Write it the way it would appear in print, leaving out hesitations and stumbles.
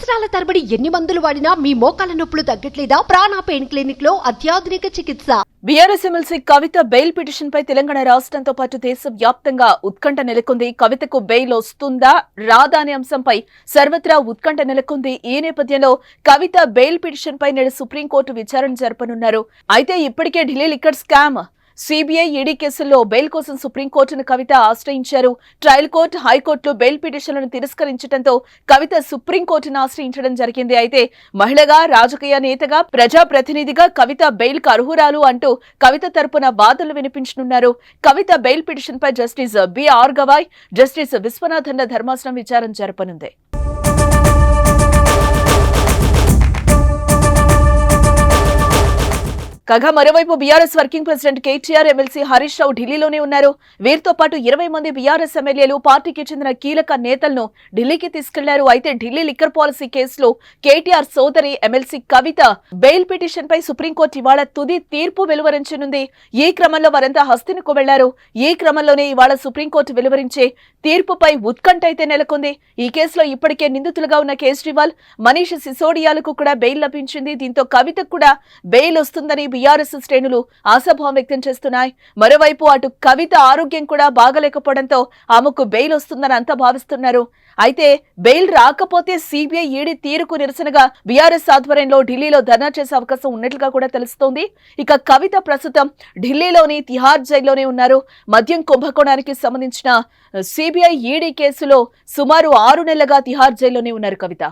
సంవత్సరాల తరబడి ఎన్ని మందులు వాడినా మీ మోకాల నొప్పులు తగ్గట్లేదా? ప్రాణ పెయిన్ క్లినిక్ లో అత్యాధునిక చికిత్స. బీఆర్ఎస్ ఎమ్మెల్సీ కవిత బెయిల్ పిటిషన్ పై తెలంగాణ రాష్ట్రంతో పాటు దేశవ్యాప్తంగా ఉత్కంఠ నెలకొంది. కవితకు బెయిల్ వస్తుందా రాదా అనే అంశంపై సర్వత్రా ఉత్కంఠ నెలకొంది. ఈ నేపథ్యంలో కవిత బెయిల్ పిటిషన్ పై నేడు సుప్రీంకోర్టు విచారణ జరపనున్నారు. అయితే ఇప్పటికే Delhi liquor scam, CBI, ED కేసుల్లో బెయిల్ కోసం సుప్రీంకోర్టును కవిత ఆశ్రయించారు. ట్రయల్ కోర్టు, హైకోర్టులు బెయిల్ పిటిషన్లను తిరస్కరించడంతో కవిత సుప్రీంకోర్టును ఆశ్రయించడం జరిగింది. అయితే మహిళగా, రాజకీయ నేతగా, ప్రజాప్రతినిధిగా కవిత బెయిల్ కు అర్హురాలు అంటూ కవిత తరపున వాదనలు వినిపించనున్నారు. కవిత బెయిల్ పిటిషన్ పై జస్టిస్ బిఆర్ గవాయ్, జస్టిస్ విశ్వనాథన్ల ధర్మాసనం విచారణ జరపనుంది. కాగా మరోవైపు BRS working president KTR, MLC Harish Rao ఢిల్లీలోనే ఉన్నారు. వీరితో పాటు 20 మంది బీఆర్ఎస్ ఎమ్మెల్యేలు, పార్టీకి చెందిన కీలక నేతలను ఢిల్లీకి తీసుకెళ్లారు. అయితే ఢిల్లీ లిక్కర్ పాలసీ కేసులో కేటీఆర్ సోదరి ఎమ్మెల్సీ కవిత బెయిల్ పిటిషన్ పై సుప్రీంకోర్టు ఇవాళ తుది తీర్పు వెలువరించనుంది. ఈ క్రమంలో వారంతా హస్తినకు వెళ్లారు. ఈ క్రమంలోనే ఇవాళ సుప్రీంకోర్టు వెలువరించే తీర్పుపై ఉత్కంఠ అయితే నెలకొంది. ఈ కేసులో ఇప్పటికే నిందితులుగా ఉన్న కేజ్రీవాల్, మనీష్ సిసోడియాలకు కూడా బెయిల్ లభించింది. దీంతో కవితకు కూడా బెయిల్ వస్తుందని బీఆర్ఎస్ శ్రేణులు ఆశాభావం వ్యక్తం చేస్తున్నాయి. మరోవైపు అటు కవిత ఆరోగ్యం కూడా బాగలేకపోవడంతో ఆమెకు బెయిల్ వస్తుందని అంతా భావిస్తున్నారు. అయితే బెయిల్ రాకపోతే సిబిఐ, ఈడీ తీరుకు నిరసనగా బీఆర్ఎస్ ఆధ్వర్యంలో ఢిల్లీలో ధర్నా చేసే అవకాశం ఉన్నట్లుగా కూడా తెలుస్తోంది. ఇక కవిత ప్రస్తుతం ఢిల్లీలోని తిహార్ జైల్లోనే ఉన్నారు. మద్యం కుంభకోణానికి సంబంధించిన సిబిఐ, ఈడీ కేసులో సుమారు 6 నెలలుగా తిహార్ జైల్లోనే ఉన్నారు కవిత.